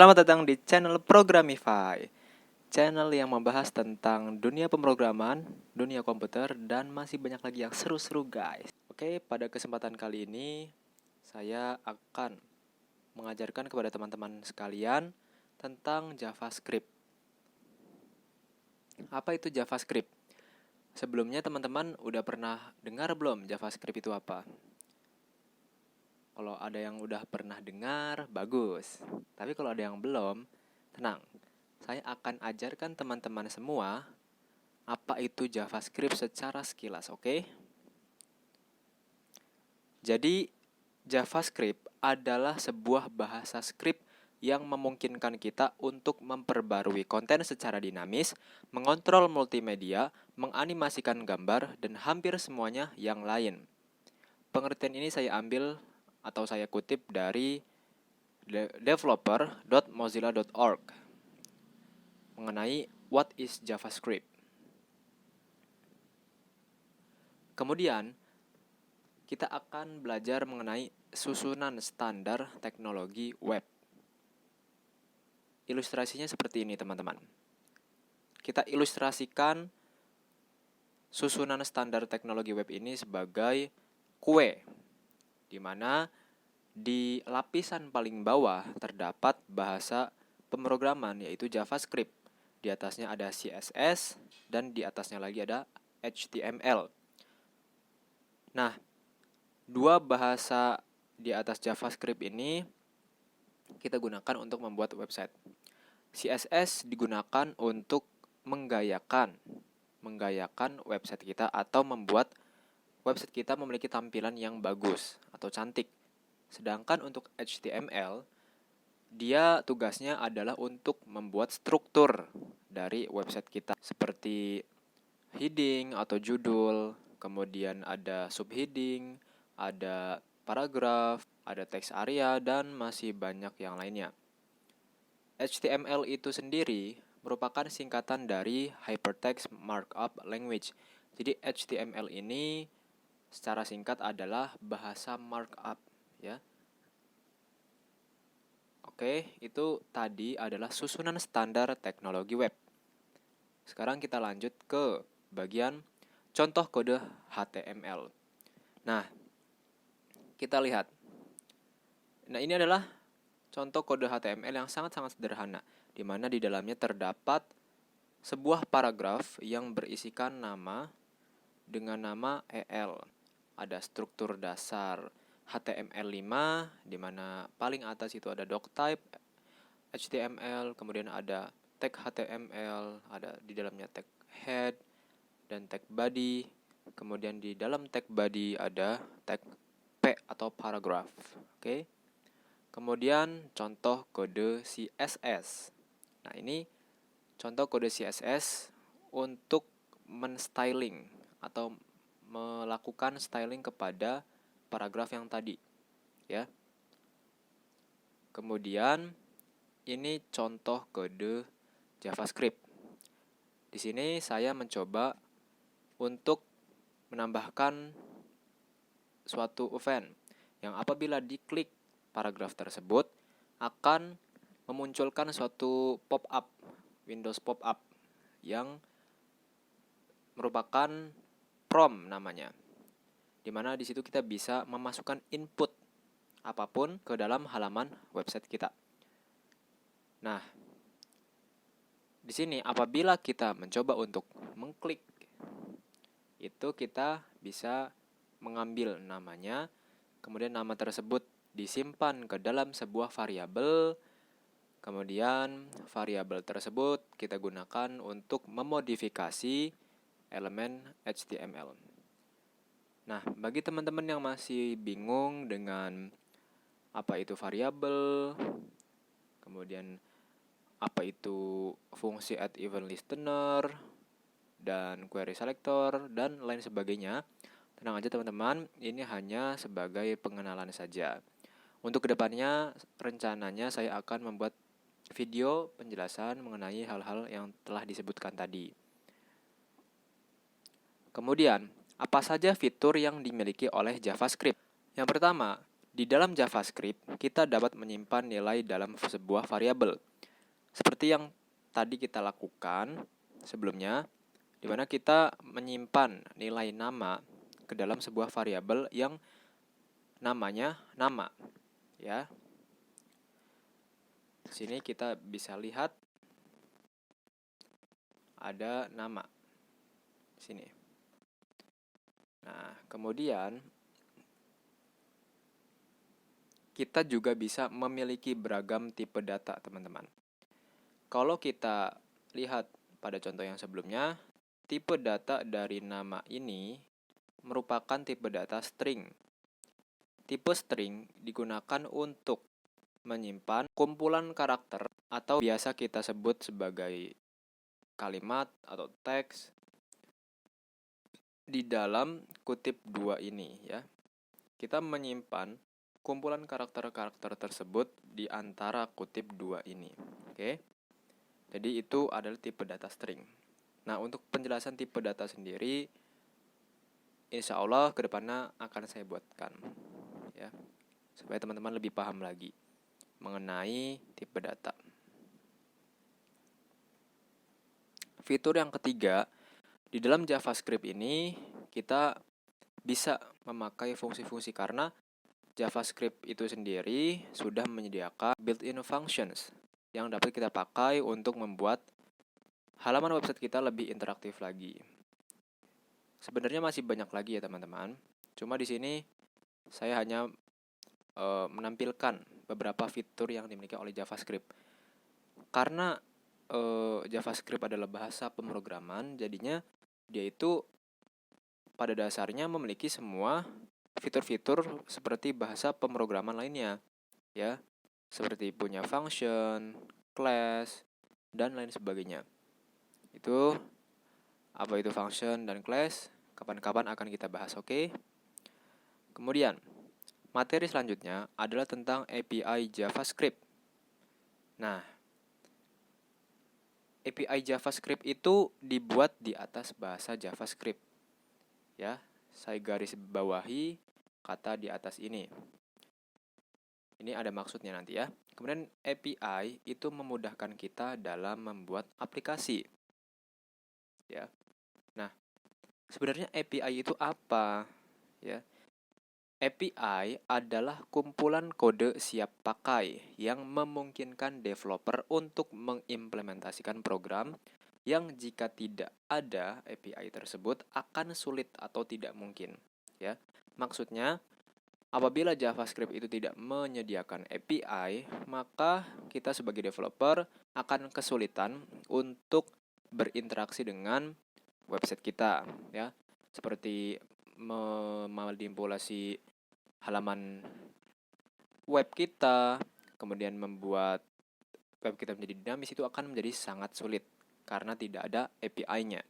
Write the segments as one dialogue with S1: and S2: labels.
S1: Selamat datang di channel Programify, channel yang membahas tentang dunia pemrograman, dunia komputer, dan masih banyak lagi yang seru-seru guys. Oke, pada kesempatan kali ini saya akan mengajarkan kepada teman-teman sekalian tentang JavaScript. Apa itu JavaScript? Sebelumnya teman-teman udah pernah dengar belum JavaScript itu apa? Kalau ada yang udah pernah dengar, bagus. Tapi kalau ada yang belum, tenang. Saya akan ajarkan teman-teman semua apa itu JavaScript secara sekilas, oke? Jadi, JavaScript adalah sebuah bahasa script yang memungkinkan kita untuk memperbarui konten secara dinamis, mengontrol multimedia, menganimasikan gambar, dan hampir semuanya yang lain. Pengertian ini saya ambil atau saya kutip dari developer.mozilla.org mengenai what is JavaScript. Kemudian, kita akan belajar mengenai susunan standar teknologi web. Ilustrasinya seperti ini, teman-teman. Kita ilustrasikan susunan standar teknologi web ini sebagai kue, di mana di lapisan paling bawah terdapat bahasa pemrograman, yaitu JavaScript. Di atasnya ada CSS, dan di atasnya lagi ada HTML. Nah, dua bahasa di atas JavaScript ini kita gunakan untuk membuat website. CSS digunakan untuk menggayakan website kita atau membuat website kita memiliki tampilan yang bagus atau cantik. Sedangkan untuk HTML, dia tugasnya adalah untuk membuat struktur dari website kita seperti heading atau judul, kemudian ada subheading, ada paragraf, ada text area, dan masih banyak yang lainnya. HTML itu sendiri merupakan singkatan dari Hypertext Markup Language. Jadi HTML ini secara singkat adalah bahasa markup, ya. Oke, itu tadi adalah susunan standar teknologi web. Sekarang kita lanjut ke bagian contoh kode HTML. Nah, kita lihat. Nah, ini adalah contoh kode HTML yang sangat-sangat sederhana, di mana di dalamnya terdapat sebuah paragraf yang berisikan nama dengan nama EL. Ada struktur dasar HTML5, di mana paling atas itu ada doctype HTML, kemudian ada tag HTML, ada di dalamnya tag head dan tag body, kemudian di dalam tag body ada tag P atau paragraph. Oke. Kemudian contoh kode CSS. Nah, ini contoh kode CSS untuk men-styling atau melakukan styling kepada paragraf yang tadi, ya. Kemudian ini contoh kode JavaScript. Di sini saya mencoba untuk menambahkan suatu event yang apabila diklik paragraf tersebut akan memunculkan suatu pop-up, Windows pop-up yang merupakan prompt namanya, di mana di situ kita bisa memasukkan input apapun ke dalam halaman website kita. Nah, di sini apabila kita mencoba untuk mengklik, itu kita bisa mengambil namanya, kemudian nama tersebut disimpan ke dalam sebuah variabel, kemudian variabel tersebut kita gunakan untuk memodifikasi elemen HTML. Nah, bagi teman-teman yang masih bingung dengan apa itu variabel, kemudian apa itu fungsi add event listener, dan query selector, dan lain sebagainya, tenang aja teman-teman, ini hanya sebagai pengenalan saja. Untuk kedepannya, rencananya saya akan membuat video penjelasan mengenai hal-hal yang telah disebutkan tadi. Kemudian, apa saja fitur yang dimiliki oleh JavaScript? Yang pertama, Di dalam JavaScript, kita dapat menyimpan nilai dalam sebuah variabel. Seperti yang tadi kita lakukan sebelumnya, di mana kita menyimpan nilai nama ke dalam sebuah variabel yang namanya nama, ya. Di sini kita bisa lihat ada nama di sini. Nah, kemudian kita juga bisa memiliki beragam tipe data, teman-teman. Kalau kita lihat pada contoh yang sebelumnya, tipe data dari nama ini merupakan tipe data string. Tipe string digunakan untuk menyimpan kumpulan karakter atau biasa kita sebut sebagai kalimat atau teks di dalam kutip 2 ini, ya. Kita menyimpan kumpulan karakter-karakter tersebut di antara kutip 2 ini. Oke. Jadi itu adalah tipe data string. Nah, untuk penjelasan tipe data sendiri, insya Allah kedepannya akan saya buatkan, ya, supaya teman-teman lebih paham lagi mengenai tipe data. Fitur yang ketiga, di dalam JavaScript ini kita bisa memakai fungsi-fungsi karena JavaScript itu sendiri sudah menyediakan built-in functions yang dapat kita pakai untuk membuat halaman website kita lebih interaktif lagi. Sebenarnya masih banyak lagi ya teman-teman. Cuma di sini saya hanya menampilkan beberapa fitur yang dimiliki oleh JavaScript. Karena JavaScript adalah bahasa pemrograman, jadinya dia itu pada dasarnya memiliki semua fitur-fitur seperti bahasa pemrograman lainnya, ya, seperti punya function, class, dan lain sebagainya. Itu apa itu function dan class? Kapan-kapan akan kita bahas, oke? Kemudian, materi selanjutnya adalah tentang API JavaScript. Nah, API JavaScript itu dibuat di atas bahasa JavaScript. Ya, saya garis bawahi kata di atas ini. Ini ada maksudnya nanti ya. Kemudian API itu memudahkan kita dalam membuat aplikasi. Ya. Nah, sebenarnya API itu apa? Ya. API adalah kumpulan kode siap pakai yang memungkinkan developer untuk mengimplementasikan program yang jika tidak ada API tersebut akan sulit atau tidak mungkin, ya. Maksudnya, apabila JavaScript itu tidak menyediakan API, maka kita sebagai developer akan kesulitan untuk berinteraksi dengan website kita, ya. Seperti memanipulasi halaman web kita, kemudian membuat web kita menjadi dinamis, itu akan menjadi sangat sulit karena tidak ada API-nya.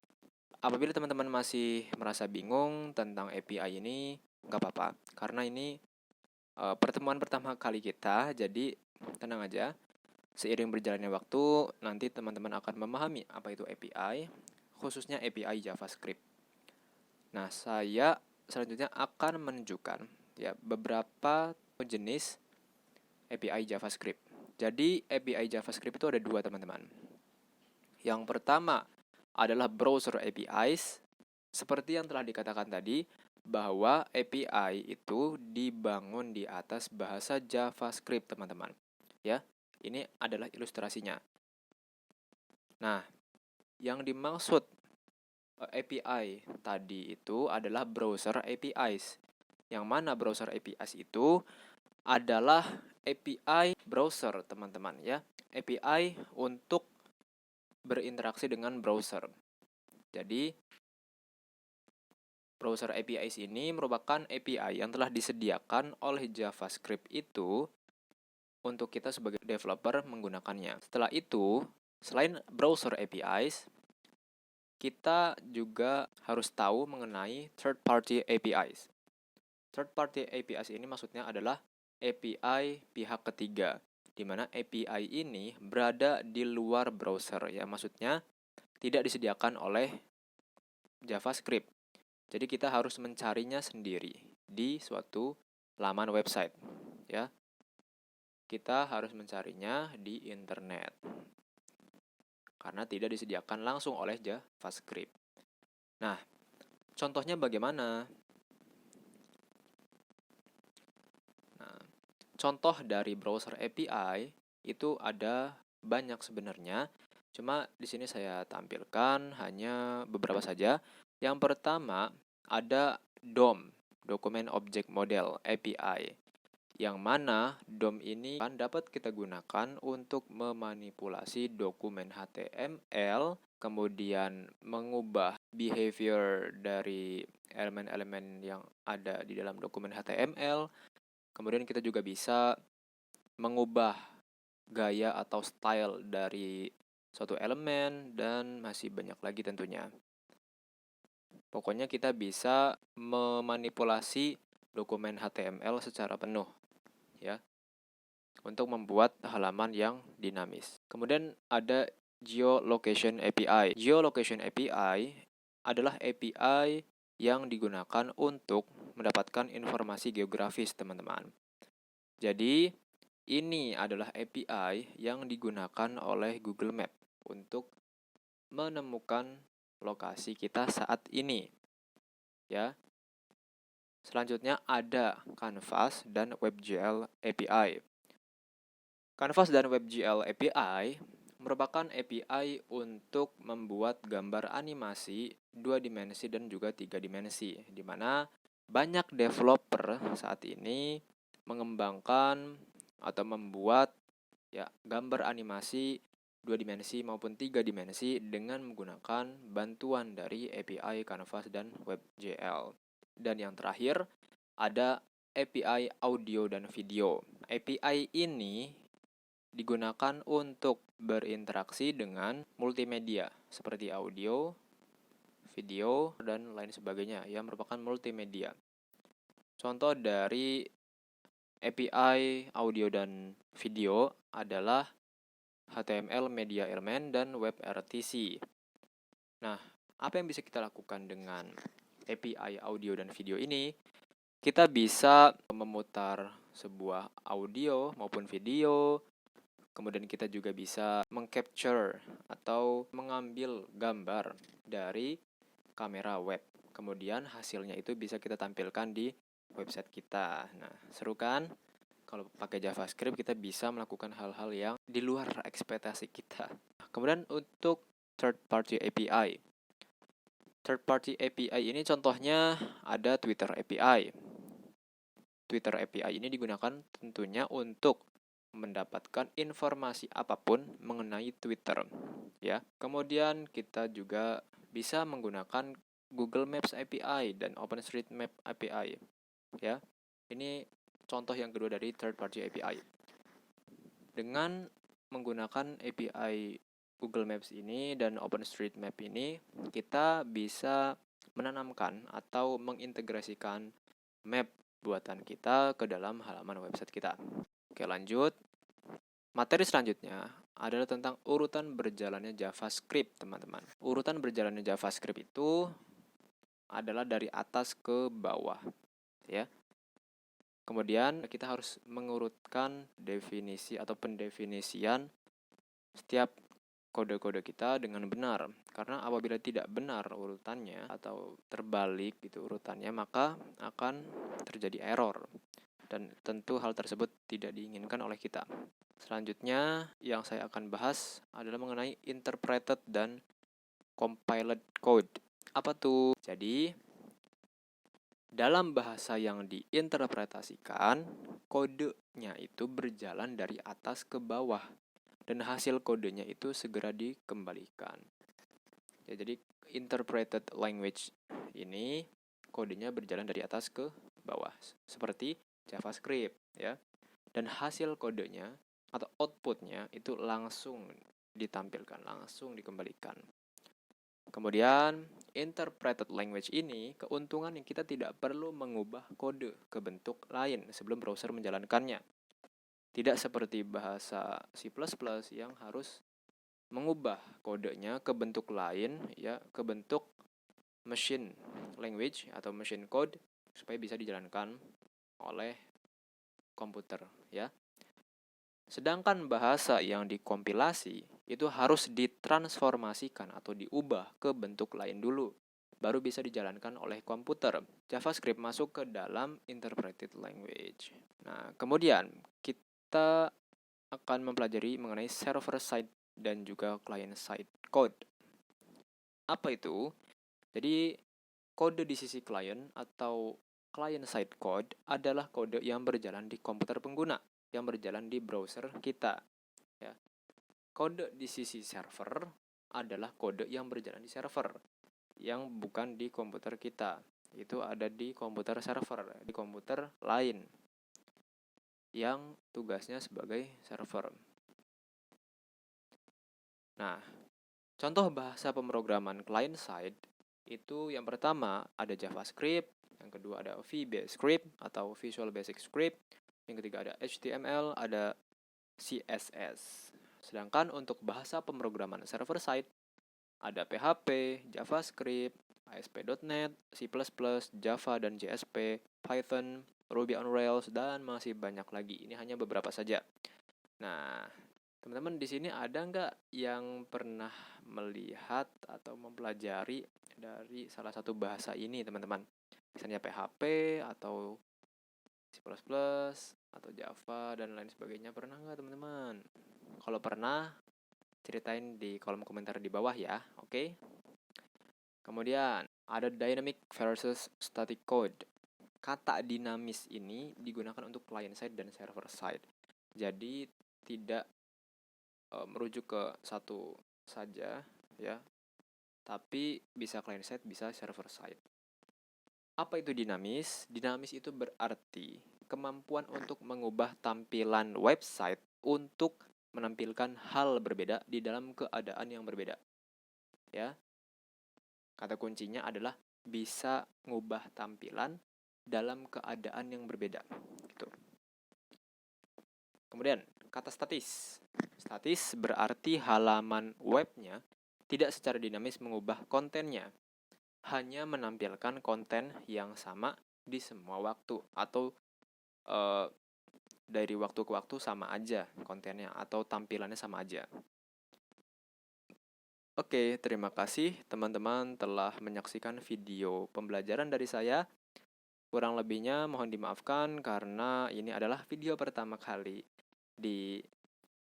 S1: Apabila teman-teman masih merasa bingung tentang API ini, nggak apa-apa, karena ini pertemuan pertama kali kita, jadi tenang aja. Seiring berjalannya waktu, nanti teman-teman akan memahami apa itu API, khususnya API JavaScript. Nah, saya selanjutnya akan menunjukkan ya beberapa jenis API JavaScript. Jadi API JavaScript itu ada dua, teman-teman. Yang pertama adalah browser APIs. Seperti yang telah dikatakan tadi, bahwa API itu dibangun di atas bahasa JavaScript, teman-teman. Ya, ini adalah ilustrasinya. Nah, yang dimaksud API tadi itu adalah browser APIs. Yang mana browser APIs itu adalah API browser, teman-teman, ya. API untuk berinteraksi dengan browser. Jadi, browser APIs ini merupakan API yang telah disediakan oleh JavaScript itu untuk kita sebagai developer menggunakannya. Setelah itu, selain browser APIs, kita juga harus tahu mengenai third-party APIs. Third-party APIs ini maksudnya adalah API pihak ketiga, di mana API ini berada di luar browser, ya, maksudnya tidak disediakan oleh JavaScript. Jadi kita harus mencarinya sendiri di suatu laman website, ya. Kita harus mencarinya di internet karena tidak disediakan langsung oleh JavaScript. Nah, contohnya bagaimana? Nah, contoh dari browser API itu ada banyak sebenarnya. Cuma di sini saya tampilkan hanya beberapa saja. Yang pertama ada DOM, Document Object Model API. Yang mana DOM ini kan dapat kita gunakan untuk memanipulasi dokumen HTML, kemudian mengubah behavior dari elemen-elemen yang ada di dalam dokumen HTML. Kemudian kita juga bisa mengubah gaya atau style dari suatu elemen dan masih banyak lagi tentunya. Pokoknya kita bisa memanipulasi dokumen HTML secara penuh, ya, untuk membuat halaman yang dinamis. Kemudian ada Geolocation API. Geolocation API adalah API yang digunakan untuk mendapatkan informasi geografis, teman-teman. Jadi, ini adalah API yang digunakan oleh Google Map untuk menemukan lokasi kita saat ini, ya. Selanjutnya ada Canvas dan WebGL API. Canvas dan WebGL API merupakan API untuk membuat gambar animasi 2 dimensi dan juga 3 dimensi, di mana banyak developer saat ini mengembangkan atau membuat gambar animasi 2 dimensi maupun 3 dimensi dengan menggunakan bantuan dari API Canvas dan WebGL. Dan yang terakhir ada API audio dan video. API ini digunakan untuk berinteraksi dengan multimedia seperti audio, video, dan lain sebagainya yang merupakan multimedia. Contoh dari API audio dan video adalah HTML Media Element dan WebRTC. Nah, apa yang bisa kita lakukan dengan API audio dan video ini? Kita bisa memutar sebuah audio maupun video. Kemudian kita juga bisa mengcapture atau mengambil gambar dari kamera web. Kemudian hasilnya itu bisa kita tampilkan di website kita. Nah, seru kan? Kalau pakai JavaScript kita bisa melakukan hal-hal yang di luar ekspektasi kita. Kemudian untuk third party API. Third party API ini contohnya ada Twitter API. Twitter API ini digunakan tentunya untuk mendapatkan informasi apapun mengenai Twitter, ya. Kemudian kita juga bisa menggunakan Google Maps API dan OpenStreetMap API, ya. Ini contoh yang kedua dari third party API. Dengan menggunakan API Google Maps ini dan OpenStreetMap ini, kita bisa menanamkan atau mengintegrasikan map buatan kita ke dalam halaman website kita. Oke, lanjut. Materi selanjutnya adalah tentang urutan berjalannya JavaScript, teman-teman. Urutan berjalannya JavaScript itu adalah dari atas ke bawah, ya. Kemudian kita harus mengurutkan definisi atau pendefinisian setiap kode-kode kita dengan benar. Karena apabila tidak benar urutannya atau terbalik gitu urutannya, maka akan terjadi error. Dan tentu hal tersebut tidak diinginkan oleh kita. Selanjutnya yang saya akan bahas adalah mengenai interpreted dan compiled code. Apa tuh? Jadi, dalam bahasa yang diinterpretasikan, kodenya itu berjalan dari atas ke bawah dan hasil kodenya itu segera dikembalikan. Ya, jadi interpreted language ini kodenya berjalan dari atas ke bawah seperti JavaScript, ya. Dan hasil kodenya atau outputnya itu langsung ditampilkan, langsung dikembalikan. Kemudian interpreted language ini keuntungan yang kita tidak perlu mengubah kode ke bentuk lain sebelum browser menjalankannya. Tidak seperti bahasa C++ yang harus mengubah kodenya ke bentuk lain, ya, ke bentuk machine language atau machine code supaya bisa dijalankan oleh komputer, ya. Sedangkan bahasa yang dikompilasi itu harus ditransformasikan atau diubah ke bentuk lain dulu, baru bisa dijalankan oleh komputer. JavaScript masuk ke dalam interpreted language. Nah, kemudian kita akan mempelajari mengenai server side dan juga client side code. Apa itu? Jadi, kode di sisi klien atau client side code adalah kode yang berjalan di komputer pengguna, yang berjalan di browser kita. Ya. Kode di sisi server adalah kode yang berjalan di server, yang bukan di komputer kita. Itu ada di komputer server, di komputer lain, yang tugasnya sebagai server. Nah, contoh bahasa pemrograman client side itu yang pertama ada JavaScript, yang kedua ada VBScript atau Visual Basic Script, yang ketiga ada HTML, ada CSS. Sedangkan untuk bahasa pemrograman server side ada PHP, JavaScript, ASP.NET, C++, Java dan JSP, Python, Ruby on Rails, dan masih banyak lagi. Ini hanya beberapa saja. Nah, teman-teman di sini ada nggak yang pernah melihat atau mempelajari dari salah satu bahasa ini, teman-teman? Misalnya PHP atau C++ atau Java dan lain sebagainya. Pernah nggak, teman-teman? Kalau pernah, ceritain di kolom komentar di bawah ya, oke? Kemudian, ada dynamic versus static code. Kata dinamis ini digunakan untuk client side dan server side. Jadi, tidak merujuk ke satu saja, ya. Tapi bisa client side, bisa server side. Apa itu dinamis? Dinamis itu berarti kemampuan untuk mengubah tampilan website untuk menampilkan hal berbeda di dalam keadaan yang berbeda. Ya. Kata kuncinya adalah bisa ngubah tampilan dalam keadaan yang berbeda. Gitu. Kemudian, kata statis. Statis berarti halaman webnya tidak secara dinamis mengubah kontennya, hanya menampilkan konten yang sama di semua waktu, atau dari waktu ke waktu sama aja kontennya, atau tampilannya sama aja. Oke, terima kasih teman-teman telah menyaksikan video pembelajaran dari saya. Kurang lebihnya mohon dimaafkan karena ini adalah video pertama kali di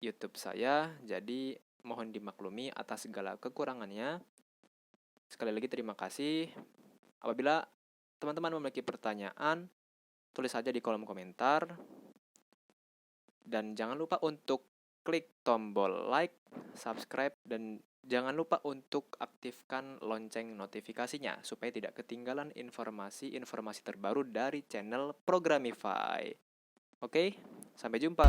S1: YouTube saya, jadi mohon dimaklumi atas segala kekurangannya. Sekali lagi terima kasih. Apabila teman-teman memiliki pertanyaan, tulis saja di kolom komentar. Dan jangan lupa untuk klik tombol like, subscribe, dan jangan lupa untuk aktifkan lonceng notifikasinya supaya tidak ketinggalan informasi-informasi terbaru dari channel Programify. Oke, sampai jumpa.